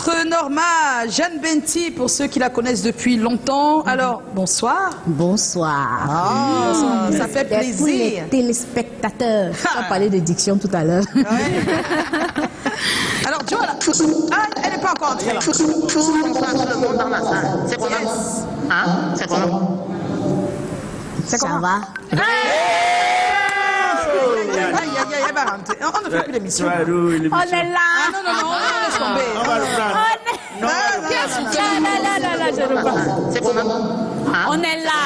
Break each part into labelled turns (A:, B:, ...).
A: notre Norma, Jeanne Benti, pour ceux qui la connaissent depuis longtemps. Alors, bonsoir.
B: Bonsoir.
A: Ah, ça fait plaisir.
B: Pour les téléspectateurs. On a parlé de diction tout à l'heure.
A: Ouais. Alors, Joe, elle n'est pas encore entrée là.
C: C'est comment? Hein? C'est comment?
B: Ça va?
A: Elle va rentrer. On ne fait plus l'émission.
B: On est là.
A: Ah non, laisse tomber.
C: C'est comment?
B: On est là.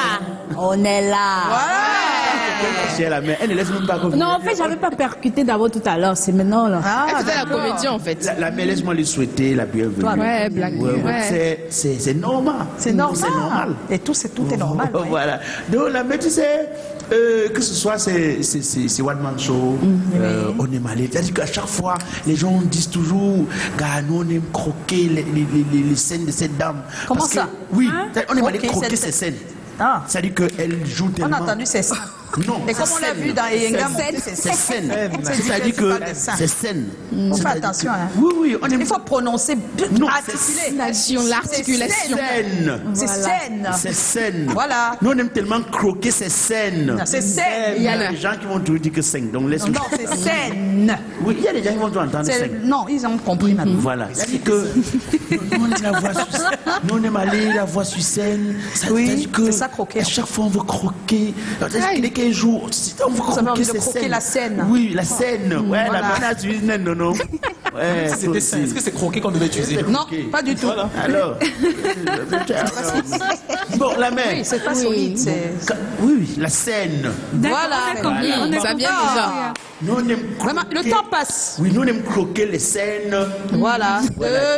B: On est là.
D: Elle ne laisse même pas.
B: Non, en fait, j'avais pas percuté d'abord tout à l'heure. C'est maintenant là.
E: Elle faisait la comédie en fait.
D: La mère, laisse-moi lui souhaiter la bienvenue.
E: Ouais, blague. Ouais.
D: C'est normal.
A: C'est normal. Et tout est normal. Ouais.
D: Voilà. Donc la mère, tu sais, que ce soit c'est One Man Show, on est malade. C'est-à-dire qu'à chaque fois, les gens disent toujours, gars, nous on aime croquer les scènes de cette dame.
A: Comment
D: parce
A: ça?
D: Que, oui, on aime aller croquer ces scènes.
A: Ah.
D: C'est-à-dire qu'elle joue tellement.
A: On a entendu c'est ça.
D: Non.
A: Et comme on l'a vu dans Eyenga,
D: c'est scène. C'est-à-dire que c'est scène.
A: On fait attention. Hein.
D: Oui, on aime.
A: Il faut prononcer bien, articuler.
E: L'articulation.
A: C'est scène.
D: C'est scène.
A: Voilà.
D: Nous on aime tellement croquer ces scènes.
A: C'est scène.
D: Il y a des gens qui vont toujours dire que scène. Donc laisse.
A: Non, c'est scène.
D: Oui, il y a des gens qui vont toujours entendre scène.
A: Non, ils ont compris maintenant.
D: Voilà. C'est-à-dire que nous on aime la voix sur scène. Nous on aime aller la voix sur scène.
A: Oui, c'est ça croquer.
D: À chaque fois on veut croquer. Dès qu'un jour, on veut croquer ces scènes.
A: La scène.
D: Oui, la scène. Ouais, la menace du non. Ouais,
F: est-ce que c'est croquer qu'on devait utiliser?
A: Non, pas du tout.
F: Voilà.
D: Alors, bon, la mère.
A: Oui, c'est pas solide.
D: Oui, la scène.
A: Voilà.
E: Ça vient déjà.
D: Nous on aime
A: Vraiment, le temps passe.
D: Oui, nous on aime croquer les scènes.
A: Voilà.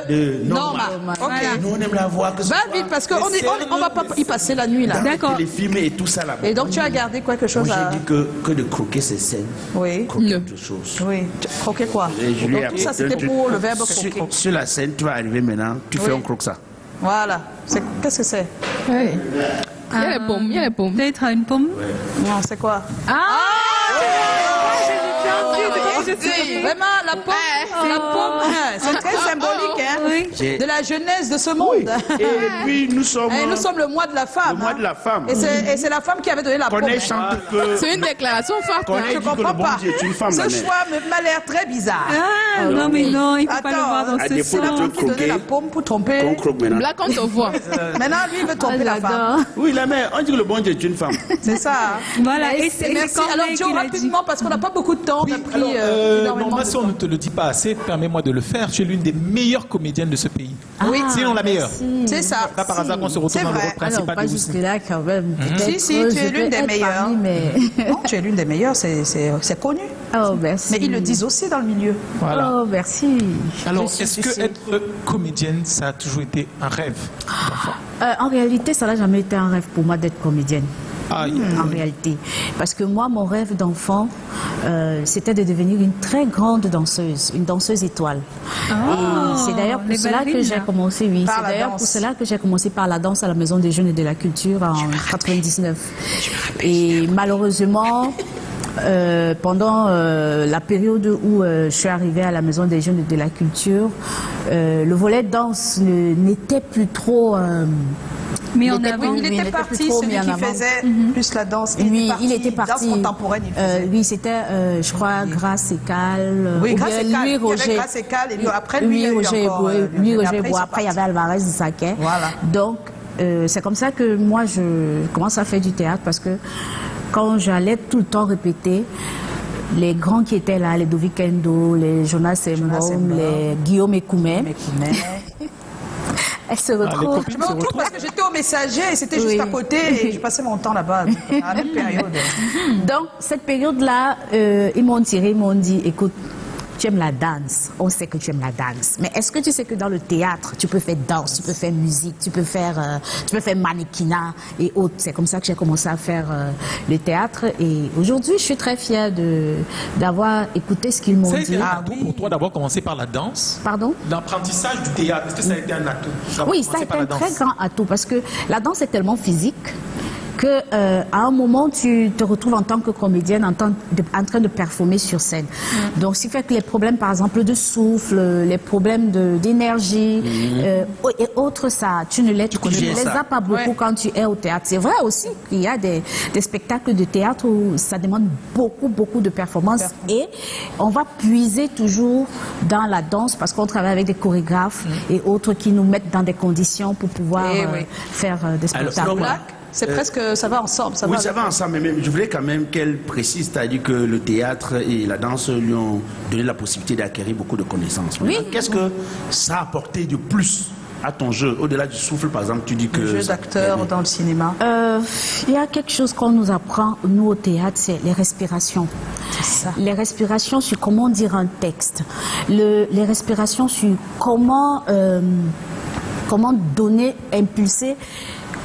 D: De
A: Norma. Ok.
D: Nous on aime la voir.
A: Va vite parce qu'on on va pas y passer la nuit là.
D: D'accord. Les films et tout ça là-bas.
A: Et donc tu as gardé quelque chose
D: Moi,
A: à.
D: j'ai dit que de croquer ces scènes.
A: Oui.
D: Croquer autre chose.
A: Oui. Croquer quoi?
D: Donc,
A: tout ça c'était pour le verbe croquer.
D: Sur la scène, tu vas arriver maintenant, tu fais un croque ça.
A: Voilà. Qu'est-ce que c'est?
E: Ouais. Il y a les pommes,
G: Peut-être une pomme.
A: Non, c'est quoi? Vraiment, la pomme, c'est très symbolique hein, de la jeunesse de ce monde.
D: Et puis nous sommes
A: le mois de la femme.
D: Le mois de la femme.
A: Et c'est la femme qui avait donné la pomme.
E: C'est une déclaration forte.
A: Je ne comprends pas. Ce choix m'a l'air très bizarre.
G: Non, mais non, il ne faut pas le voir dans ce
A: C'est la
G: sens.
A: femme qui donnait la pomme pour tromper.
E: Là, quand on voit.
A: Maintenant, lui, il veut tromper la femme.
D: Oui, la mère, on dit que le bon Dieu est une femme.
A: C'est ça.
G: Voilà, et c'est
A: Merci. Alors, Joe, rapidement, parce qu'on n'a pas beaucoup de temps, on a pris énormément
F: Norma,
A: de
F: si on
A: temps.
F: ne te le dit pas assez, permets-moi de le faire. Tu es l'une des meilleures comédiennes de ce pays.
A: Oui,
F: Sinon la meilleure.
A: c'est ça.
F: Pas par hasard qu'on se retrouve
A: C'est
F: dans le
A: vrai.
F: rôle principal
B: Alors, pas
F: de Whitney.
B: jusque-là quand même.
A: Si, tu es l'une des meilleures. Non, tu es l'une des meilleures, c'est connu.
B: Oh, merci.
A: Mais ils le disent aussi dans le milieu.
F: Voilà.
B: Oh, merci.
F: Alors,
B: Je suis
F: est-ce que
B: touchée.
F: être comédienne, ça a toujours été un rêve d'enfant?
B: En réalité, ça n'a jamais été un rêve pour moi d'être comédienne.
F: Ah,
B: En réalité. Parce que moi, mon rêve d'enfant, c'était de devenir une très grande danseuse, une danseuse étoile. Et c'est d'ailleurs pour
G: les
B: cela que
G: ballerines,
B: j'ai
G: là.
B: commencé, oui.
A: Par
B: C'est
A: la
B: d'ailleurs
A: danse.
B: pour cela que j'ai commencé par la danse à la Maison des Jeunes et de la Culture en 99. Et malheureusement, pendant la période où je suis arrivée à la Maison des Jeunes et de la Culture, le volet danse n'était plus trop...
G: Mais en
A: Oui,
G: avant.
A: il
B: il
A: était
B: était
A: parti,
B: plus trop
A: celui
B: mis en
A: qui
B: avant.
A: faisait plus la danse.
B: Oui, il était parti.
A: Danse contemporaine, il faisait.
B: Oui, c'était, je crois, Grâce et Cal.
A: Oui,
B: ou
A: Grâce
B: bien
A: et Cal.
B: Louis
A: Il y avait
B: Roger.
A: Grâce et Cal, et puis après, lui, il y a eu
B: Roger
A: encore,
B: Bois.
A: lui,
B: Roger
A: après, ils
B: Bois.
A: sont
B: Après, il y
A: partis.
B: avait Alvarez Isaquet.
A: Voilà.
B: Donc, c'est comme ça que moi, je commence à faire du théâtre parce que quand j'allais tout le temps répéter, les grands qui étaient là, les Dovic Endo, les Jonas Sembom, les Guillaume Ekoumen, elles se retrouvent.
A: Je me retrouve parce que j'étais au Messager et c'était juste à côté et je passais mon temps là-bas à la même période.
B: Donc, cette période-là, ils m'ont tiré, ils m'ont dit, écoute, tu aimes la danse, on sait que tu aimes la danse, mais est-ce que tu sais que dans le théâtre, tu peux faire danse, tu peux faire musique, tu peux faire mannequinat et autres. C'est comme ça que j'ai commencé à faire le théâtre et aujourd'hui, je suis très fière d'avoir écouté ce qu'ils m'ont
F: Ça a
B: dit.
F: été un atout pour toi d'avoir commencé par la danse?
B: Pardon?
F: L'apprentissage du théâtre, est-ce que ça a été un atout?
B: Oui, ça a été un très grand atout parce que la danse est tellement physique que à un moment tu te retrouves en tant que comédienne en train de performer sur scène. Donc ce qui fait que les problèmes par exemple de souffle, les problèmes d'énergie et autres, ça tu ne les as pas beaucoup quand tu es au théâtre. C'est vrai aussi qu'il y a des spectacles de théâtre où ça demande beaucoup de performances et on va puiser toujours dans la danse parce qu'on travaille avec des chorégraphes et autres qui nous mettent dans des conditions pour pouvoir faire des spectacles.
A: Alors, c'est presque, ça va ensemble. Ça va
D: ensemble, mais je voulais quand même qu'elle précise, c'est-à-dire que le théâtre et la danse lui ont donné la possibilité d'acquérir beaucoup de connaissances.
B: Oui.
D: Qu'est-ce que ça a apporté de plus à ton jeu, au-delà du souffle, par exemple, tu dis que...
A: Le jeu d'acteur dans le cinéma.
B: Il y a quelque chose qu'on nous apprend, nous, au théâtre, c'est les respirations.
A: C'est ça.
B: Les respirations sur comment dire un texte. Les respirations sur comment donner, impulser...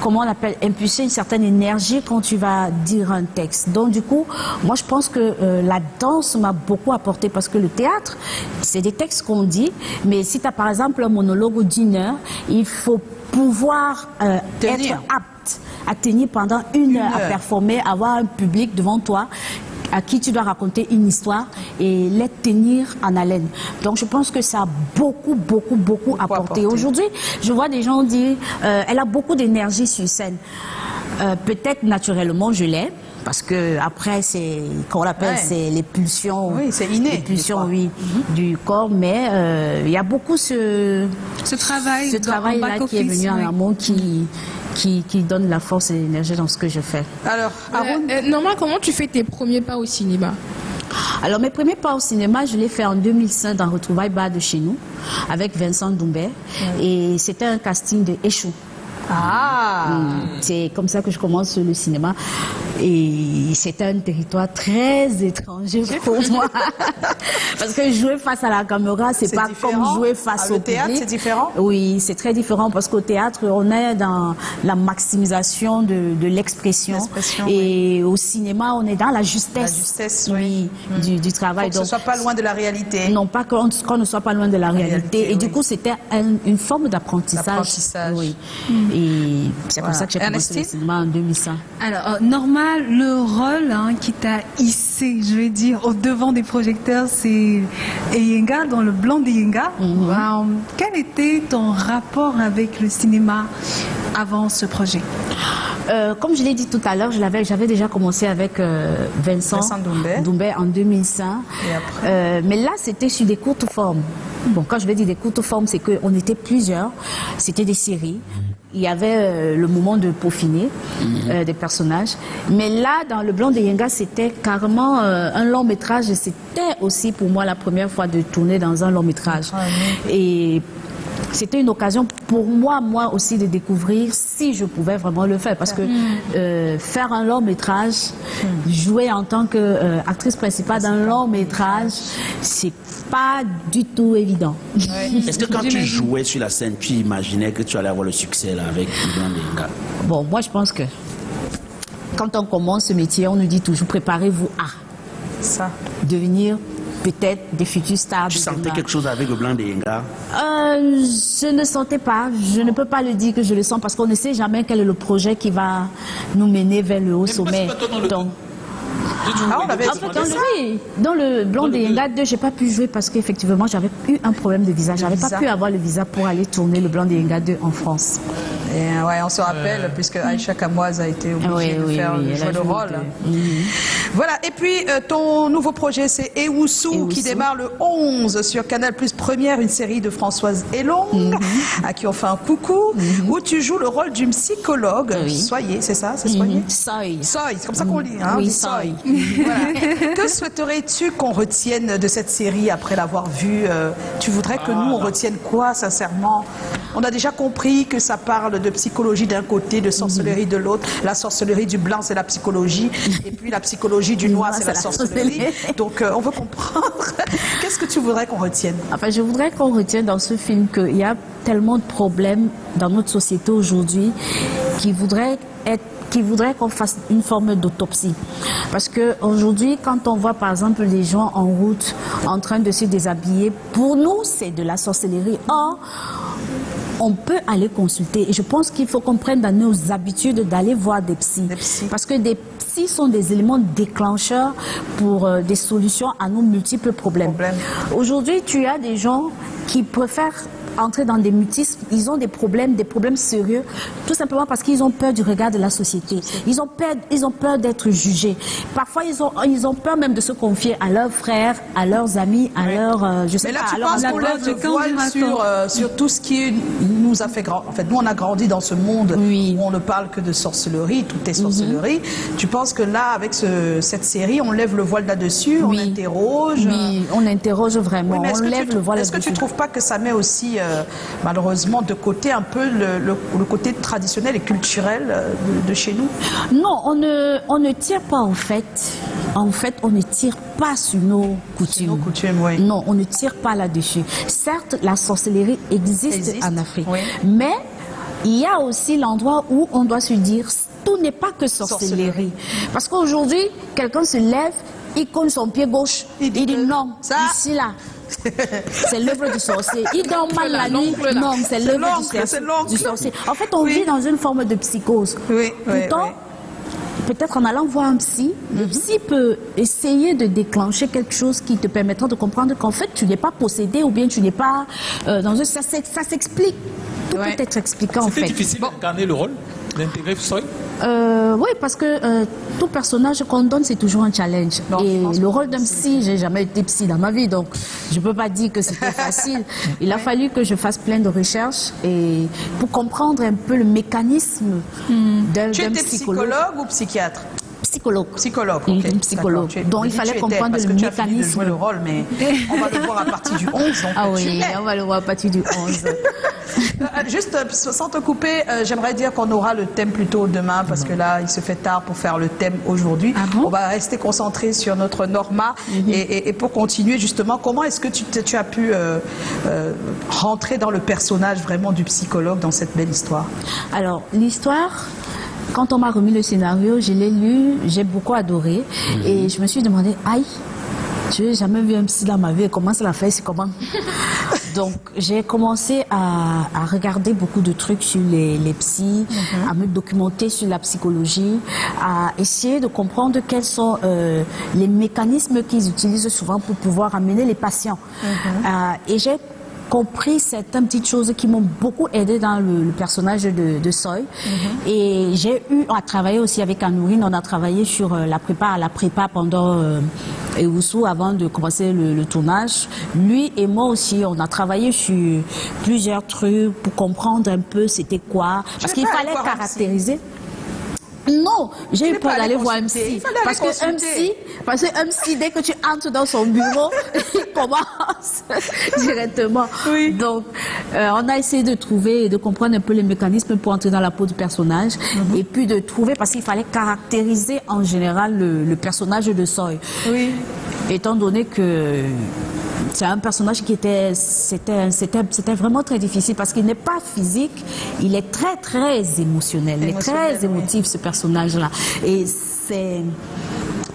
B: comment on appelle, impulser une certaine énergie quand tu vas dire un texte. Donc du coup, moi je pense que la danse m'a beaucoup apporté parce que le théâtre, c'est des textes qu'on dit, mais si tu as par exemple un monologue d'une heure, il faut pouvoir être apte à tenir pendant une heure à performer, avoir un public devant toi à qui tu dois raconter une histoire et les tenir en haleine. Donc je pense que ça a beaucoup apporté. Aujourd'hui, je vois des gens dire elle a beaucoup d'énergie sur scène. Peut-être naturellement je l'ai. Parce que après c'est qu'on l'appelle c'est les pulsions,
A: c'est inné,
B: les pulsions du corps, mais il y a beaucoup ce travail là qui est venu en amont qui donne la force et l'énergie dans ce que je fais.
A: Alors,
E: Norma, comment tu fais tes premiers pas au cinéma?
B: Alors, mes premiers pas au cinéma, je l'ai fait en 2005 dans Retrouvailles Bar de chez nous, avec Vincent Doumbet. Et c'était un casting de Échou. C'est comme ça que je commence le cinéma. Et c'était un territoire très étranger pour moi. Parce que jouer face à la caméra, c'est pas comme jouer face au
A: théâtre,
B: public.
A: c'est différent?
B: Oui, c'est très différent parce qu'au théâtre, on est dans la maximisation de l'expression. Et au cinéma, on est dans la justesse, du travail.
A: Donc, que ce soit pas loin de la réalité.
B: Non, pas qu'on ne soit pas loin de la réalité. Et du coup, c'était une forme d'apprentissage. Oui. Et c'est pour ça que j'ai commencé le cinéma en 2005.
G: Alors, Norma, le rôle qui t'a hissé, je vais dire, au devant des projecteurs, c'est Eyenga, dans Le Blanc d'Eyenga. Quel était ton rapport avec le cinéma avant ce projet?
B: Comme je l'ai dit tout à l'heure, j'avais déjà commencé avec Vincent Doumbet en 2005.
A: Et après
B: mais là, c'était sur des courtes formes. Bon, quand je vais dire des courtes formes, c'est qu'on était plusieurs. C'était des séries. Il y avait le moment de peaufiner des personnages. Mais là, dans Le Blanc d'Eyenga, c'était carrément un long métrage. Et c'était aussi pour moi la première fois de tourner dans un long métrage. Et c'était une occasion pour moi aussi de découvrir si je pouvais vraiment le faire. Parce que faire un long métrage, jouer en tant qu'actrice principale d'un long métrage, c'est pas du tout évident.
D: Est-ce que quand tu jouais sur la scène, tu imaginais que tu allais avoir le succès là avec Le Blanc d'Eyenga?
B: Bon, moi je pense que quand on commence ce métier, on nous dit toujours préparez-vous à devenir peut-être des futurs stars.
D: Tu sentais quelque chose avec Le Blanc d'Eyenga?
B: Je ne sentais pas. Je ne peux pas le dire que je le sens parce qu'on ne sait jamais quel est le projet qui va nous mener vers le haut sommet. Donc,
A: on avait
B: dans Le Blanc d'Eyenga 2, j'ai pas pu jouer parce qu'effectivement j'avais eu un problème de visa. J'avais pas pu avoir le visa pour aller tourner Le Blanc d'Eyenga 2 en France.
A: Et on se rappelle puisque Aïcha Kamoise a été obligée de faire jouer le rôle. Voilà. Et puis ton nouveau projet, c'est Ewusu qui démarre le 11 sur Canal+ Première, une série de Françoise Elong à qui on fait un coucou, où tu joues le rôle d'une psychologue. Soyez, c'est ça, c'est soyez.
B: Soy,
A: c'est comme ça qu'on lit.
B: Oui,
A: Soy. Voilà. Que souhaiterais-tu qu'on retienne de cette série après l'avoir vue? Tu voudrais que nous on retienne quoi, sincèrement? On a déjà compris que ça parle de psychologie d'un côté, de sorcellerie de l'autre. La sorcellerie du blanc, c'est la psychologie. Et puis la psychologie du noir, c'est la sorcellerie. Donc on veut comprendre. Qu'est-ce que tu voudrais qu'on retienne?
B: Enfin, je voudrais qu'on retienne dans ce film qu'il y a tellement de problèmes dans notre société aujourd'hui qui voudraient qu'on fasse une forme d'autopsie. Parce qu'aujourd'hui, quand on voit par exemple les gens en route en train de se déshabiller, pour nous, c'est de la sorcellerie. Or, on peut aller consulter. Et je pense qu'il faut qu'on prenne dans nos habitudes d'aller voir des psys. Parce que des psys sont des éléments déclencheurs pour des solutions à nos multiples problèmes. Aujourd'hui, tu as des gens qui préfèrent entrer dans des mutismes, ils ont des problèmes sérieux, tout simplement parce qu'ils ont peur du regard de la société. Ils ont peur d'être jugés. Parfois, ils ont peur même de se confier à leurs frères, à leurs amis, à leurs, je sais
A: Mais là,
B: pas,
A: tu
B: à leurs
A: penses qu'on lève le voile sur tout ce qui nous a fait grandir. En fait, nous, on a grandi dans ce monde où on ne parle que de sorcellerie, tout est sorcellerie. Tu penses que là, avec cette série, on lève le voile là-dessus, on interroge.
B: Oui, on interroge vraiment, on lève le voile là-dessus.
A: Est-ce que tu ne trouves pas que ça met aussi, malheureusement, de côté un peu le côté traditionnel et culturel de chez nous?
B: Non, on ne tire pas en fait. En fait, on ne tire pas sur nos coutumes.
A: Nos coutumes, oui.
B: Non, on ne tire pas là-dessus. Certes, la sorcellerie existe en Afrique, mais il y a aussi l'endroit où on doit se dire tout n'est pas que sorcellerie. Parce qu'aujourd'hui, quelqu'un se lève, il cogne son pied gauche, il dit non,
A: ça,
B: ici là. C'est l'œuvre du sorcier. Il dort mal la nuit. Non, c'est l'œuvre du sorcier. En fait, on vit dans une forme de psychose. Pourtant, peut-être en allant voir un psy, le psy peut essayer de déclencher quelque chose qui te permettra de comprendre qu'en fait, tu n'es pas possédé ou bien tu n'es pas dans un... Ça s'explique. Tout peut être expliqué en fait.
F: C'est difficile d'incarner le rôle, d'intégrer Soy.
B: Oui, parce que tout personnage qu'on donne, c'est toujours un challenge. Non, et le rôle d'un psy, j'ai jamais été psy dans ma vie, donc je peux pas dire que c'était facile. Il a fallu que je fasse plein de recherches et pour comprendre un peu le mécanisme d'un psychologue.
A: Tu étais psychologue ou psychiatre?
B: Psychologue.
A: Psychologue, ok.
B: Psychologue. Donc il fallait comprendre le mécanisme. Tu as fini de jouer
A: le rôle, mais on va le voir à partir du 11. Donc
B: ah oui, on va le voir à partir du 11.
A: Juste, sans te couper, j'aimerais dire qu'on aura le thème plutôt demain, parce que là, il se fait tard pour faire le thème aujourd'hui. On va rester concentré sur notre Norma. Et pour continuer, justement, comment est-ce que tu as pu rentrer dans le personnage vraiment du psychologue dans cette belle histoire?
B: Alors, l'histoire... Quand on m'a remis le scénario, je l'ai lu, j'ai beaucoup adoré. Et je me suis demandé, aïe, je n'ai jamais vu un psy dans ma vie, comment ça l'a fait, c'est comment? Donc, j'ai commencé à regarder beaucoup de trucs sur les psys, à me documenter sur la psychologie, à essayer de comprendre quels sont les mécanismes qu'ils utilisent souvent pour pouvoir amener les patients. Et j'ai compris certaines petites choses qui m'ont beaucoup aidé dans le personnage de Soy. Et j'ai eu à travailler aussi avec Anourine. On a travaillé sur la prépa pendant Ewusu avant de commencer le tournage. Lui et moi aussi, on a travaillé sur plusieurs trucs pour comprendre un peu c'était quoi. Parce qu'il fallait caractériser. Non, j'ai eu peur d'aller voir un psy. Parce qu'un psy, dès que tu entres dans son bureau, il commence directement. Donc, on a essayé de trouver et de comprendre un peu les mécanismes pour entrer dans la peau du personnage. Et puis de trouver, parce qu'il fallait caractériser en général le personnage de Soy. Étant donné que c'est un personnage qui c'était vraiment très difficile parce qu'il n'est pas physique, il est très très émotionnel, il est très émotif ce personnage-là. Et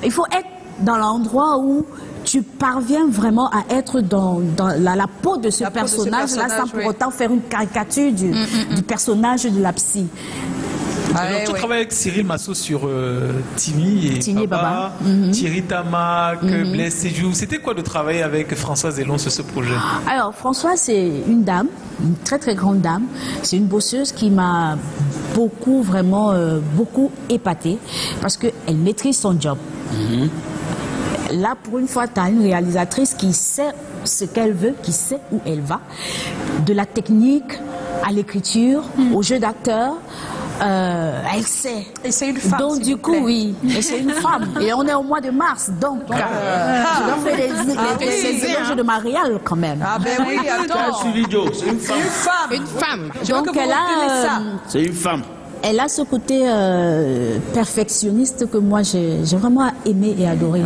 B: il faut être dans l'endroit où tu parviens vraiment à être dans la peau de ce personnage-là sans pour autant faire une caricature du personnage de la psy.
F: Alors, tu travailles avec Cyril Masso sur Tini et Baba, Thierry Tamac, Blaise Séjou. C'était quoi de travailler avec Françoise Elon sur ce projet?
B: Alors, Françoise, c'est une dame, une très très grande dame. C'est une bosseuse qui m'a beaucoup, vraiment, beaucoup épatée parce qu'elle maîtrise son job. Là, pour une fois, tu as une réalisatrice qui sait ce qu'elle veut, qui sait où elle va. De la technique à l'écriture, au jeu d'acteur. Elle sait.
A: Et c'est une femme.
B: Donc du coup, oui. Et c'est une femme. Et on est au mois de mars. Donc, je dois faire les éloges de Marielle quand même.
A: Ah ben oui, attends.
D: C'est une femme.
E: Une femme.
B: Donc elle a...
D: C'est une femme.
B: Elle a ce côté perfectionniste que moi j'ai vraiment aimé et adoré.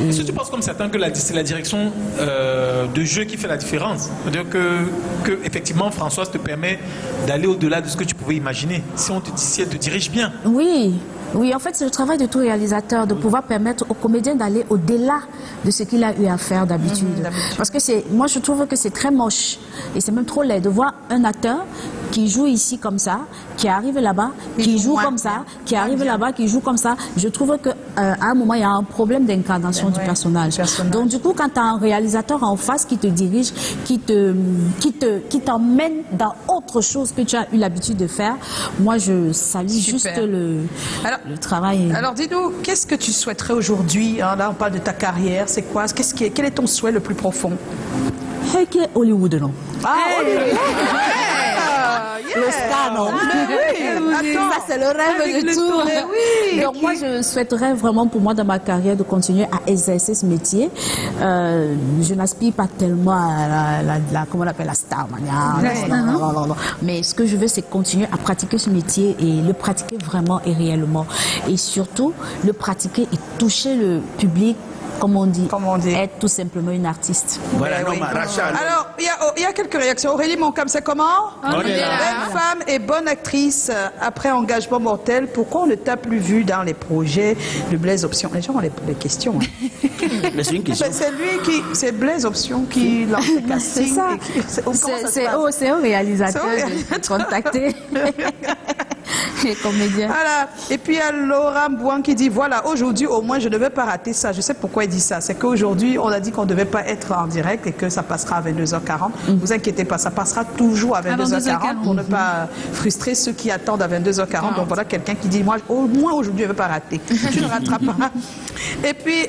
F: Est-ce que tu penses comme certains que c'est la direction de jeu qui fait la différence? C'est-à-dire que effectivement Françoise te permet d'aller au-delà de ce que tu pouvais imaginer si elle te dirige bien.
B: Oui, Oui, en fait, c'est le travail de tout réalisateur de pouvoir permettre au comédien d'aller au-delà de ce qu'il a eu à faire d'habitude. Parce que moi, je trouve que c'est très moche et c'est même trop laid de voir un acteur qui joue ici comme ça, qui arrive là-bas, qui joue comme ça, qui arrive là-bas, qui joue comme ça. Je trouve que à un moment, il y a un problème d'incarnation du personnage. Donc, du coup, quand tu as un réalisateur en face qui te dirige, qui t'emmène dans autre chose que tu as eu l'habitude de faire, moi, je salue juste le travail.
A: Alors, dis-nous, qu'est-ce que tu souhaiterais aujourd'hui? Là, on parle de ta carrière. C'est quoi? Quel est ton souhait le plus profond?
B: Hollywood, non?
A: Ah, Hollywood!
B: Le star, non? Ça, c'est le rêve de tout. Donc, moi, je souhaiterais vraiment, pour moi, dans ma carrière, de continuer à exercer ce métier. Je n'aspire pas tellement à comment on appelle, la star. Non. Mais ce que je veux, c'est continuer à pratiquer ce métier et le pratiquer vraiment et réellement. Et surtout, le pratiquer et toucher le public. Comme on dit, être tout simplement une artiste.
D: Voilà,
A: Rachel. Alors, il y a quelques réactions. Aurélie Moncam, c'est comment?
C: On est là.
A: Belle femme et bonne actrice après engagement mortel. Pourquoi on ne t'a plus vu dans les projets de Blaise Option? Les gens ont les questions.
D: Mais c'est une question.
A: C'est Blaise Option qui lance le casting.
B: C'est au réalisateur de contacter les comédiens.
A: Voilà. Et puis il y a Laura Mbouan qui dit, voilà, aujourd'hui au moins je ne vais pas rater ça. Je sais pourquoi il dit ça. C'est qu'aujourd'hui on a dit qu'on ne devait pas être en direct et que ça passera à 22h40. Vous inquiétez pas, ça passera toujours à 22h40 pour ne pas frustrer ceux qui attendent à 22h40. Donc voilà quelqu'un qui dit, moi au moins aujourd'hui je ne vais pas rater. Tu ne rateras pas. Et puis...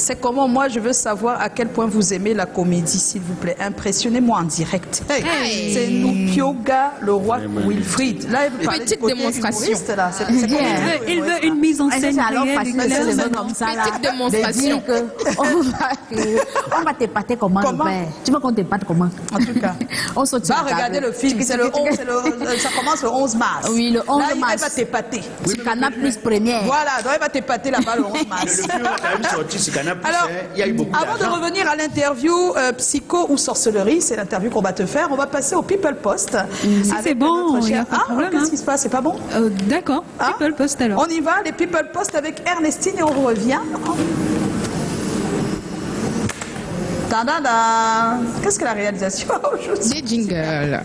A: c'est comment, moi je veux savoir à quel point vous aimez la comédie, s'il vous plaît. Impressionnez-moi en direct. C'est Nupioga, le roi Wilfried. Là, il veut parler
E: Petite
A: du côté
E: démonstration.
A: humoriste, là.
G: Il veut une mise en scène réelle.
E: Petite démonstration.
B: On va t'épater comment, le père? Tu veux qu'on t'épate comment?
A: En tout cas,
B: on saute sur
A: va
B: la table.
A: regarder le film. Ça commence le 11 mars.
B: Oui, le 11
A: là,
B: mars.
A: il va t'épater.
B: Sur Canal Plus Première.
A: Voilà, donc il va t'épater là-bas le 11 mars.
D: Le film est quand même sorti sur Canal+.
A: Alors,
D: il y a eu beaucoup
A: avant de
D: d'argent.
A: revenir à l'interview Psycho ou sorcellerie, c'est l'interview qu'on va te faire. On va passer au People Post.
G: c'est bon,
A: notre
G: il y a
A: cher-
G: pas de problème,
A: qu'est-ce
G: hein.
A: qui se passe? C'est pas bon?
G: D'accord,
A: Hein?
G: People Post alors.
A: On y va, les People Post avec Ernestine et on revient. Ta-da-da. Qu'est-ce que la réalisation a aujourd'hui?
E: Des jingles.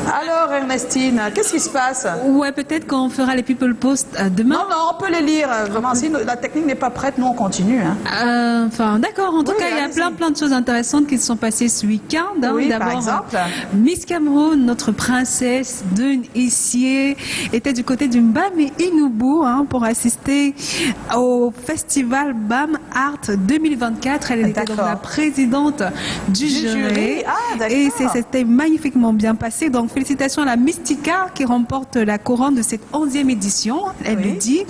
A: Alors Ernestine, qu'est-ce qui se passe?
G: Ouais, peut-être qu'on fera les People Post demain.
A: Non, on peut les lire. Vraiment, si la technique n'est pas prête, nous on continue. Hein.
G: Enfin, d'accord. En tout
A: Oui,
G: cas, il y a
A: allez-y.
G: plein de choses intéressantes qui se sont passées ce week-end. Hein.
A: Oui, par
G: D'abord,
A: exemple.
G: Miss Cameroun, notre princesse de Issier, était du côté du Mbam et Inubu pour assister au festival BAM Art 2024. Elle était donc
A: D'accord.
G: la présidente du jury.
A: Ah, d'accord.
G: Et c'était magnifiquement bien passé. Donc, félicitations à la Mystica qui remporte la couronne de cette 11e édition. Elle
A: Oui.
G: le dit.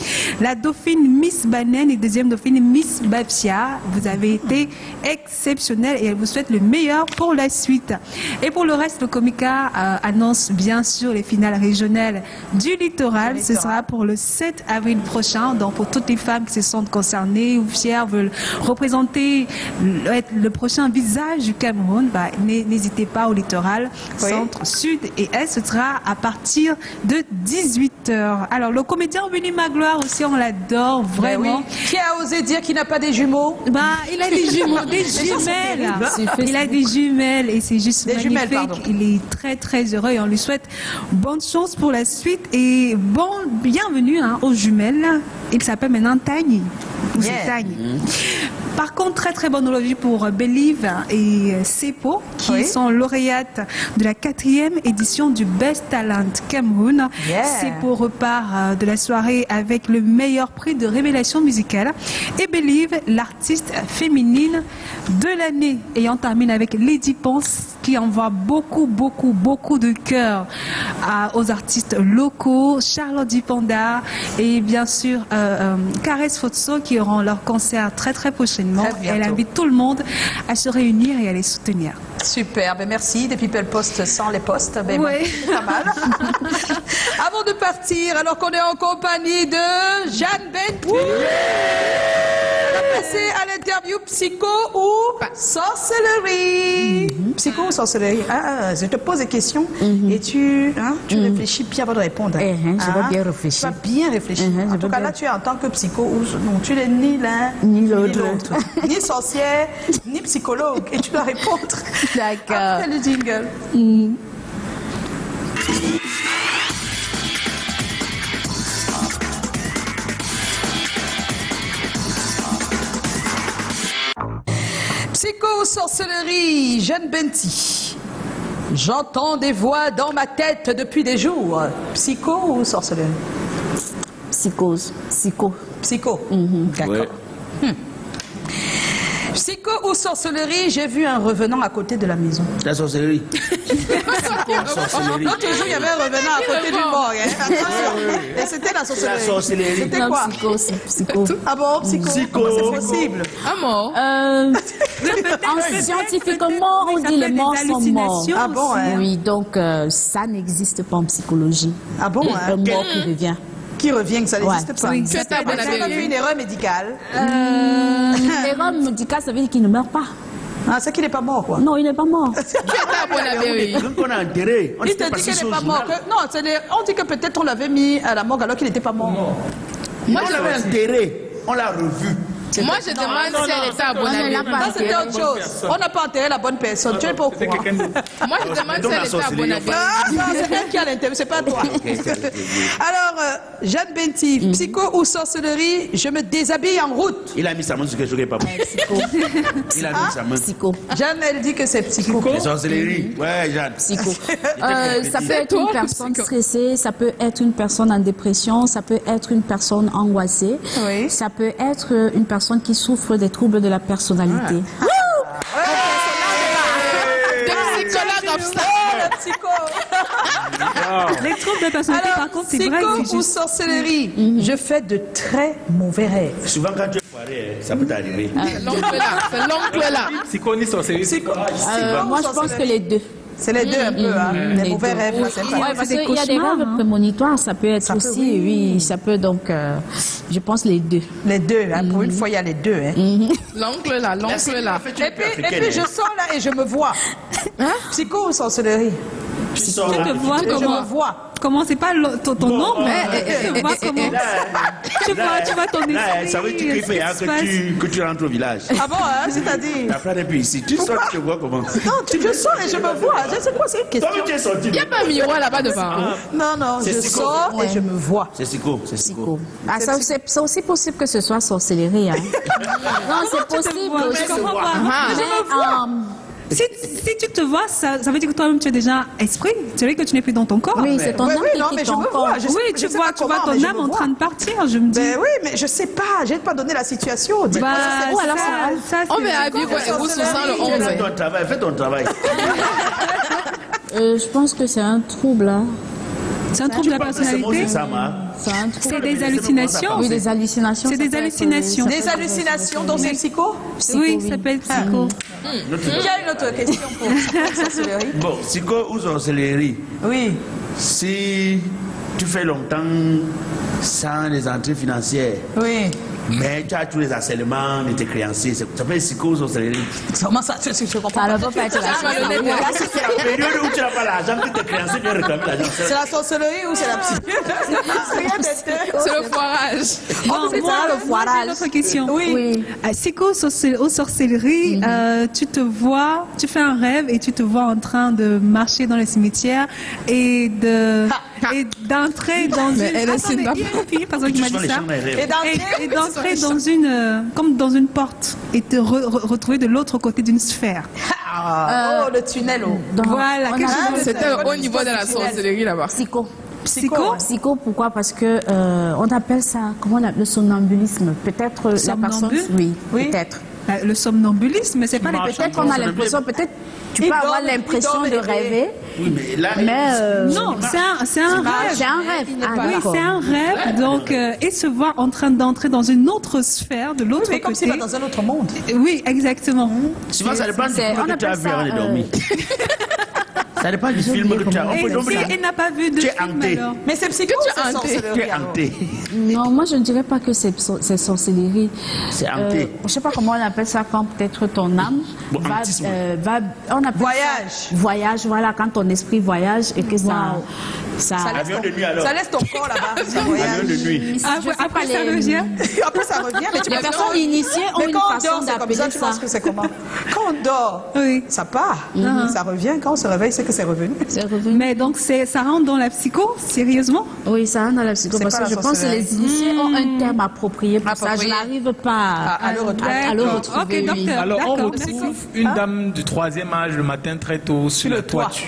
G: La dauphine Miss Banen et deuxième dauphine Miss Babsia. Vous avez été exceptionnels et elle vous souhaite le meilleur pour la suite. Et pour le reste, le Comica annonce bien sûr les finales régionales du littoral. Ce sera pour le 7 avril prochain. Donc, pour toutes les femmes qui se sentent concernées ou fières, veulent représenter le prochain visage du Cameroun, n'hésitez pas au littoral,
A: Oui.
G: centre, sud et est. Ce sera à partir de 18h. Alors, le comédien Willy Magloire aussi, on l'adore
A: Ben oui.
G: vraiment.
A: Qui a osé dire qu'il n'a pas des jumeaux?
G: Il a des jumeaux, des jumelles. Il a des jumelles et c'est juste
A: Des jumelles,
G: magnifique.
A: pardon.
G: Il est très très heureux et on lui souhaite bonne chance pour la suite et bienvenue aux jumelles. Il s'appelle maintenant Tani. Ou c'est
A: Yeah.
G: Tani. Par contre, très très bonne aujourd'hui pour Believe et Sepo qui
A: Oui.
G: sont lauréates de la 4e édition du Best Talent Cameroun.
A: Yeah.
G: Sepo repart de la soirée avec le meilleur prix de révélation musicale et Believe, l'artiste féminine de l'année. Et on termine avec Lady Ponce qui envoie beaucoup de cœur aux artistes locaux, Charlotte Dipanda et bien sûr Caresse Fotso qui auront leur concert très prochainement.
A: Très bientôt.
G: Elle invite tout le monde à se réunir et à les soutenir.
A: Super, ben merci. Des People Post sans les postes, ben
G: Ouais.
A: c'est pas mal. Avant de repartir alors qu'on est en compagnie de Jeanne Benty. On va passer à l'interview psycho ou sorcellerie. Psycho ou sorcellerie. Je te pose des questions et tu réfléchis bien avant de répondre.
B: Je vais bien réfléchir.
A: Tu vas bien réfléchir. En tout cas, là, tu es en tant que psycho ou non, tu n'es ni l'un
B: Ni l'autre.
A: Ni sorcière, ni psychologue. Et tu dois répondre.
B: D'accord.
A: Après le jingle. Psycho ou sorcellerie, Jeanne Benty. J'entends des voix dans ma tête depuis des jours. Psycho ou sorcellerie?
B: Psychose. Psycho.
A: Psycho. D'accord. Psycho ou sorcellerie, j'ai vu un revenant à côté de la maison.
D: La sorcellerie.
A: L'autre jour, il y avait un revenant à côté du mort. Et c'était la sorcellerie.
D: La sorcellerie.
A: C'était
B: Non,
A: quoi?
B: psycho, c'est psycho.
A: Ah bon, psycho?
D: Psycho.
A: Comment c'est possible?
E: Un mort.
B: Scientifiquement, on dit les morts sont morts.
A: Ah bon, hein?
B: Oui, donc ça n'existe pas en psychologie.
A: Ah bon, hein?
B: Un mort qui revient.
A: Qui revient, que ça n'existe pas.
E: Tu étais à
A: J'ai pas
E: Bonabéry.
A: vu une erreur médicale.
B: L'erreur médicale, ça veut dire qu'il ne meurt pas.
A: Ah, c'est qu'il n'est pas mort, quoi.
B: Non, il n'est pas mort.
E: Tu étais à Bonabéry.
D: Quand on a enterré, on
A: Il
D: était
A: te dit
D: passé
A: qu'il
D: sur
A: n'est
D: le
A: pas mort.
D: journal.
A: Non, on dit que peut-être on l'avait mis à la morgue alors qu'il n'était pas mort.
D: Moi, on l'avait enterré. On l'a revu.
E: Moi, je demande si elle était à
B: On ne l'a
E: Bonabéry.
B: pas
A: Ça, c'était autre chose. On n'a pas enterré la bonne personne. Tu n'es pas au
F: C'était
A: courant.
F: quelqu'un d'autre.
E: Moi, je demande si elle était à Bonabéry.
A: Ah, non, c'est elle qui a l'intérêt, c'est pas toi. Alors, Jeanne Benty, psycho ou sorcellerie, je me déshabille en route.
D: Il a mis sa main sur quelque chose qui n'est pas bon.
B: Psycho.
D: Il a mis sa main.
B: Psycho.
A: Jeanne, elle dit que c'est psycho.
D: La sorcellerie. Ouais, Jeanne.
B: Psycho.
D: J'étais
B: Ça peut
D: prophétique.
B: être une personne stressée, ça peut être une personne en dépression, ça peut être une personne angoissée,
A: Oui.
B: ça peut être une personne qui souffre des troubles de la personnalité.
E: Des psychologues obstacles.
A: Le psycho.
G: Les troubles de personnalité,
A: Alors,
G: par contre, c'est vrai.
A: psycho
G: c'est
A: ou
G: juste-
A: sorcellerie, je fais de très mauvais rêves.
D: Souvent, quand tu es foiré, ça peut t'arriver.
E: C'est l'oncle là. C'est l'oncle là.
F: Psycho ni sorcellerie.
A: Psycho.
B: Moi, je pense que les deux.
A: C'est les deux un peu, hein. Les
B: Les
A: mauvais
B: deux.
A: rêves, là, c'est
B: Oui,
A: pas.
B: parce
G: c'est des
B: qu'il y a des
G: cauchemars,
B: rêves
G: hein.
B: prémonitoires, ça peut être
A: Ça peut,
B: aussi,
A: oui.
B: oui, ça peut donc, je pense les deux.
A: Les deux, hein. Pour une fois, il y a les deux, hein.
E: L'oncle là. L'oncle là.
A: Et puis je sors là et je me vois. Psycho ou sorcellerie?
G: Tu te vois
A: Je me
G: comment?
A: vois.
G: Comment c'est pas ton nom, mais tu te vois comment? Tu vois ton esprit.
D: Là, ça veut dire qu'il fait
G: ce
D: hein,
G: qui se passe.
D: que tu rentres au village.
A: Ah bon, hein, c'est-à-dire?
D: Ta frère n'est plus ici. Tu sors, tu te vois comment?
A: Non, je sors et je me vois. Je sais quoi, c'est une question.
D: Toi, tu es sorti.
E: Il n'y a pas un miroir là-bas devant.
A: Non,
D: C'est
A: je
D: psycho.
A: sors et je me vois.
D: C'est psycho, c'est psycho.
B: Ah, c'est aussi possible que ce soit sorcellerie. Hein. Non, c'est possible
G: vois,
B: aussi.
G: je comprends pas.
B: Mais,
G: Si tu te vois, ça veut dire que toi-même tu es déjà esprit. C'est vrai que tu n'es plus dans ton corps.
B: oui, c'est ton
A: Oui,
B: âme
A: oui,
B: qui
A: non,
B: quitte
A: mais je
B: ton
A: me
B: corps.
A: vois. Je sais-
G: Oui,
A: je
G: tu
A: sais
G: vois,
A: pas
G: tu vois
A: comment, mais
G: ton
A: je
G: âme
A: me
G: en
A: vois.
G: train de partir. Je me dis.
A: Ben oui, mais je sais pas. Je vais pas donner la situation. Dis-moi,
G: Bah,
A: ça, c'est-
B: Ou alors,
G: ça,
E: On
G: c'est-
E: va à vivre et vous sous le 11.
D: Fais ton travail, fais ton travail.
B: Je pense que c'est un trouble. Hein.
G: c'est un trouble de la
D: C'est moi,
G: personnalité.
D: c'est ça, moi.
B: C'est un trouble.
G: C'est des hallucinations.
B: Oui, des hallucinations.
G: C'est
B: ça
G: des
B: peut être,
G: hallucinations.
B: ça peut
A: Des
B: être-
A: hallucinations, donc c'est psycho?
G: Oui, ça peut être psycho.
A: Il y a une autre question pour sorcellerie.
D: Bon, psycho ou sorcellerie.
A: Oui.
D: Si tu fais longtemps sans les entrées financières,
A: Oui.
D: mais tu as tous les harcèlements de tes créanciers, ça peut être psycho ou sorcellerie.
A: Comment ça? Je comprends
B: Ça
A: pas.
B: ne peut pas être la
D: C'est la période où tu n'as pas l'argent, que tes créanciers viennent réclamer l'argent.
A: C'est la sorcellerie ou c'est la psycho? Rien des deux.
E: C'est le foirage.
G: Bon,
B: c'est
G: moi,
B: ça, le
G: moi, j'ai
B: foirage.
G: une autre question.
A: Oui.
G: Psycho aux sorcelleries, tu te vois, tu fais un rêve et tu te vois en train de marcher dans les cimetières et d'entrer dans une.
E: Mais elle est
G: Attendez,
E: synapse.
G: il y a une fille, par exemple, qui
D: Tu
G: m'a
D: sois
G: dit
D: les
G: ça.
D: chambres des rêves.
A: Et d'entrer,
G: Et d'entrer dans une, comme dans une porte et te retrouver de l'autre côté d'une sphère.
A: oh, le tunnel. Oh.
B: Donc,
G: Voilà,
B: on
G: quelque
B: a-
G: chose de-
E: C'était au niveau de la sorcellerie là-bas.
B: Psycho.
G: Psycho.
B: Psycho, pourquoi? Parce que on appelle ça, comment on appelle, le somnambulisme. Peut-être la personne.
G: Somnambule?
B: Oui,
A: Oui.
B: peut-être.
G: Le somnambulisme, mais c'est pas les
D: marches
B: Peut-être qu'on a l'impression, peut-être tu
A: Il
B: peux avoir
A: dort,
B: l'impression
A: il
B: de
A: dort,
B: rêver,
D: Oui, mais là,
B: mais
G: Non, c'est un rêve.
B: c'est un rêve. Ah,
G: Oui,
B: d'accord.
G: c'est un rêve, donc, et se voir en train d'entrer dans une autre sphère, de l'autre
A: Mais comme s'il
G: côté.
A: va dans un autre monde.
G: Oui, exactement.
D: souvent ça dépend du
B: C'est-
D: film
B: on
D: que tu as
B: appelle
D: vu avant de
B: ça,
D: dormir. Ça dépend du film que tu as. On
G: Et
D: peut donc
G: si
D: dire,
G: il n'a pas vu de
D: tu es
G: film
D: hanté.
G: alors?
A: Mais c'est psycho,
E: Que tu
A: c'est
E: as hanté.
D: Tu
A: sorcellerie.
D: es
A: alors.
D: hanté.
B: Non, moi je ne dirais pas que c'est sorcellerie.
D: C'est hanté.
B: Je ne sais pas comment on appelle ça quand peut-être ton âme
D: Bon,
B: va,
D: hantisme.
B: on appelle
A: Voyage.
B: ça voyage, voilà, quand ton esprit voyage et que ça
A: Ça laisse
D: Avion
A: ton-
D: de nuit, alors.
A: Ça laisse ton corps là-bas. Ça
D: Avion
A: voyage.
D: de nuit.
G: Après, ça revient.
A: Après, ça revient. Mais tu
B: Les
A: peux
B: personnes initiées ont
A: Mais
B: une
A: quand on
B: façon
A: dort, c'est comme
B: d'appeler
A: ça, tu
B: ça.
A: penses que c'est comment? Quand on dort,
G: Oui.
A: ça part. Ça revient. Quand on se réveille, c'est que c'est revenu.
B: C'est revenu.
G: Mais donc, ça rentre dans la psycho, sérieusement?
B: Oui, ça rentre dans la psycho
A: C'est
B: parce
A: pas
B: que
A: la
B: je pense que
A: sorcellerie.
B: les initiés ont un terme approprié pour ça. Je
A: Approprié.
B: n'arrive pas
A: À le retrouver.
B: à le
G: D'accord.
B: retrouver.
G: Ok,
B: oui.
G: docteur.
F: Alors, on
G: D'accord,
F: retrouve
G: d'accord.
F: une dame du 3e âge le matin très tôt sur
A: le
F: la
A: toit.
F: toiture.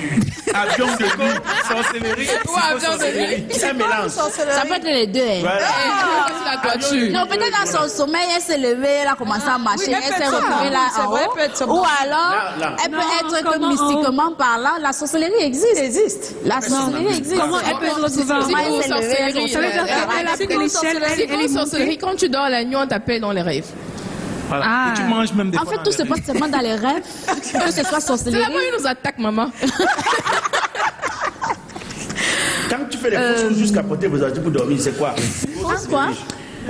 D: Avion de nuit.
F: Sorcellerie,
E: Ouais, avion de nuit.
D: C'est un mélange.
B: Ça peut être les deux. hein.
D: Voilà.
E: Sur la toiture.
B: Non, peut-être dans son sommeil, elle s'est levée, elle a commencé à marcher,
A: oui,
B: elle
A: peut-être
B: s'est
A: ça.
B: retrouvée là
A: C'est
B: en
A: vrai,
B: haut.
A: peut être ça.
B: Ou alors,
D: Là.
B: elle peut
G: Non,
B: être que
G: comment
B: mystiquement parlant, la sorcellerie existe.
A: Existe.
B: La sorcellerie existe.
G: Comment elle peut se retrouver en
B: Comment elle s'est levée,
E: sorcellerie,
G: Ça veut dire qu'elle a pris l'échelle,
E: C'est
G: elle est
E: comme sorcellerie.
G: montée.
E: Quand tu dors la nuit, on t'appelle dans les rêves.
F: Voilà.
G: Ah.
F: Et tu manges même des
B: En
F: fois
B: fait,
F: dans
B: tout
F: les
B: se
F: rêves.
B: passe seulement dans les rêves, que ce soit
E: C'est
B: sorcellerie.
E: là-bas ils nous attaquent, maman.
D: Quand tu fais les fausses choses jusqu'à porter vos ordi pour dormir, c'est quoi?
B: Quoi?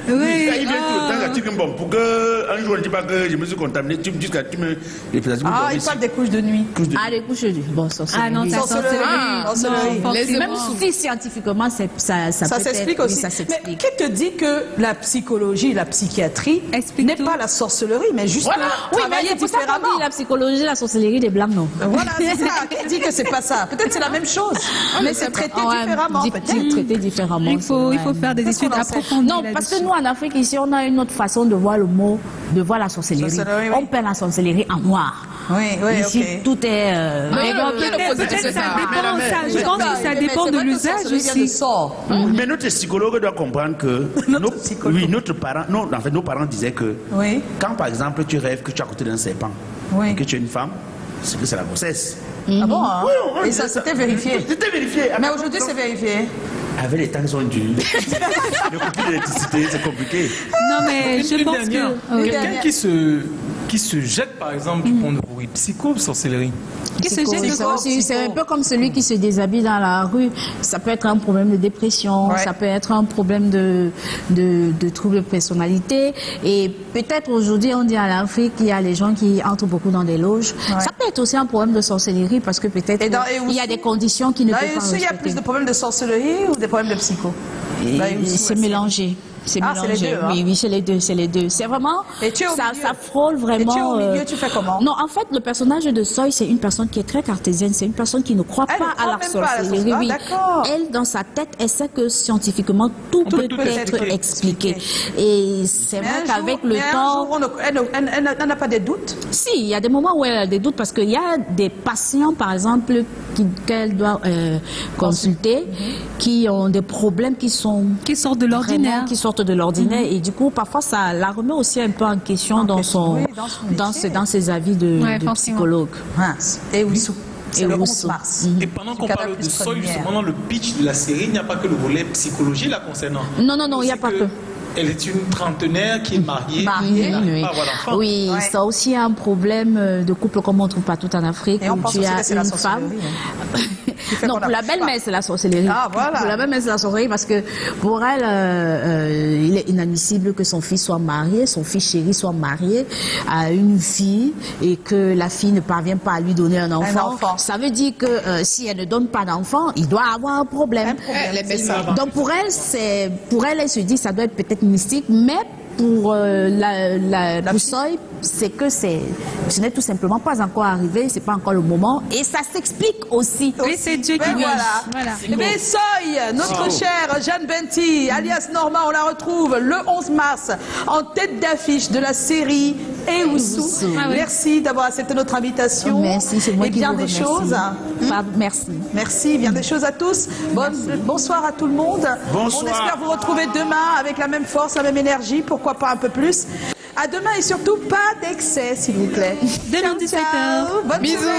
G: Oui.
D: Ça, il vient tout le temps, tu dis, bon, pour que un jour on ne dit pas que je me suis contaminé, tu me dis que tu me. Les pour
A: Ah,
D: dormir.
A: il parle des couches de nuit.
B: Ah, les couches du. Bon, sorcellerie.
G: Ah non, ça
A: Sorcellerie.
E: Ah,
A: Sorcellerie.
G: non,
E: Les
B: Même si scientifiquement, ça
A: Ça
B: peut
A: s'explique
B: être-
A: aussi.
B: Oui, ça
A: Mais
B: s'explique.
A: qui te dit que la psychologie, la psychiatrie
G: Explique
A: n'est
G: tout.
A: pas la sorcellerie, mais juste
B: Oui, mais
A: travailler
B: c'est pour ça qu'on
A: différemment.
B: dit la psychologie, la sorcellerie des blancs, non.
A: Voilà, c'est ça. Qui dit que c'est pas ça? Peut-être c'est la même chose, mais c'est traité différemment. Peut-être.
B: Traité différemment.
G: Il faut
B: c'est vrai.
G: faire des
A: Qu'est-ce
G: études
A: qu'on en sait?
G: approfondies.
B: Non, parce que nous, en Afrique, ici, on a une autre façon de voir le mot, de voir la sorcellerie.
A: Sorcellerie, oui.
B: On peint la sorcellerie en noir.
A: Oui, oui,
B: Ici,
A: ok.
B: tout est...
E: Mais
G: bon,
E: il y a le positif,
G: peut-être
E: c'est
G: ça
E: ça.
G: dépend, je pense que ça dépend de l'usage aussi.
D: Mais notre psychologue doit comprendre que notre parent, non, en fait, nos parents disaient que
A: Oui.
D: quand par exemple tu rêves que tu es à côté d'un serpent
A: Oui.
D: et que tu es une femme, c'est que c'est la grossesse.
A: Ah bon, hein?
D: Oui, on
A: Et
D: disait
A: ça, c'était vérifié.
D: C'était vérifié.
A: Mais aujourd'hui, c'est vérifié.
D: Avec les temps qui sont durs, le coupure d'électricité, c'est compliqué.
G: Non, mais je pense
F: Dernière.
G: que...
F: Quelqu'un qui se jette, par exemple, du pont de bruit, psycho, sorcellerie.
G: Qui se jette
B: C'est
G: de
B: aussi- c'est un peu comme celui qui se déshabille dans la rue. Ça peut être un problème de dépression,
A: Ouais.
B: ça peut être un problème de trouble de personnalité. Et peut-être aujourd'hui, on dit à l'Afrique qu'il y a les gens qui entrent beaucoup dans des loges.
A: Ouais.
B: Ça peut être aussi un problème de sorcellerie parce que peut-être
A: Et dans
B: il y a des conditions qui ne
A: Là,
B: peuvent pas
A: il y a
B: respecter.
A: plus de problèmes de sorcellerie ou des problèmes de psycho? Là, il y a aussi,
B: C'est
A: ouais,
B: mélangé. C'est
A: Ah, c'est les
B: mélangé.
A: deux, hein.
B: Oui, oui, c'est les deux, c'est les deux. C'est vraiment
A: Et tu es au
B: ça,
A: milieu.
B: ça frôle vraiment.
A: Et tu es au milieu, tu fais comment?
B: Non, en fait, le personnage de Soy, c'est une personne qui est très cartésienne. C'est une personne qui ne croit
A: Elle ne
B: pas
A: croit
B: à la
A: même pas à la
B: sorcellerie.
A: sorcellerie.
B: Oui.
A: Ah, d'accord.
B: Elle, dans sa tête, elle sait que scientifiquement tout peut
F: tout
B: être
F: expliquer.
B: expliqué. Et c'est
A: Mais
B: vrai
A: un
B: qu'avec
A: jour-
B: le
A: mais un
B: temps,
A: jour, elle n'a pas des doutes.
B: si, il y a des moments où elle a des doutes parce qu'il y a des patients, par exemple, qu'elle doit consulter, qui ont des problèmes qui sont
G: Qui sortent de l'ordinaire.
B: vraiment qui sortent de l'ordinaire et du coup parfois ça la remet aussi un peu en question dans son
A: oui, dans son métier.
B: dans ses avis de
G: Ouais,
B: de
G: forcément.
B: psychologue.
A: Mince. Et Ouissou. C'est
B: Et
A: le 11
B: Ouissou.
A: mars.
F: Et pendant qu'on
A: Canal
F: parle de
A: Plus
F: Soy,
A: Première.
F: justement, dans le pitch de la série, il n'y a pas que le volet psychologie la concernant.
B: Non, non, non, il n'y a
F: C'est
B: pas que.
F: Elle est une trentenaire qui est mariée,
A: Mariée,
F: qui n'arrive
B: Oui,
F: pas à avoir d'enfant.
B: oui,
A: Ouais.
B: ça aussi un problème de couple comme on ne trouve pas tout en Afrique
A: Et on
B: où
A: pense
B: tu
A: aussi
B: as
A: que c'est la
B: une femme.
A: sorcellerie, fait
B: Non,
A: qu'on
B: pour la
A: n'accouche
B: belle-mère,
A: pas.
B: c'est la sorcellerie.
A: Ah, voilà.
B: Pour la belle-mère, c'est la sorcellerie parce que pour elle, il est inadmissible que son fils soit marié, son fils chéri soit marié à une fille et que la fille ne parvient pas à lui donner un enfant.
A: enfant.
B: Ça veut dire que si elle ne donne pas d'enfant, il doit avoir un problème.
A: Un problème,
E: Elle est
A: c'est ça.
B: Donc pour elle, elle se dit ça doit être peut-être mystique, mais pour pour Soy, c'est que ce n'est tout simplement pas encore arrivé, c'est pas encore le moment, et ça s'explique aussi.
G: Oui, c'est Dieu qui
A: Ben
G: guide.
A: voilà. Eh bien, Soy, notre chère Jeanne Benti, alias Norma, on la retrouve le 11 mars en tête d'affiche de la série Ewusu.
B: Ewusu.
G: Ah oui.
A: Merci d'avoir accepté notre invitation.
B: Merci, c'est moi
A: et
B: qui
A: bien
B: vous
A: des
B: remercie.
A: choses.
B: Merci.
A: Merci, bien des choses à tous. Bonsoir à tout le monde.
D: Bonsoir.
A: On espère vous retrouver demain avec la même force, la même énergie, pourquoi pas un peu plus. À demain et surtout pas d'excès, s'il vous plaît.
G: Demain,
A: Ciao,
G: 17h.
A: Bonne
E: Bisous.
A: journée.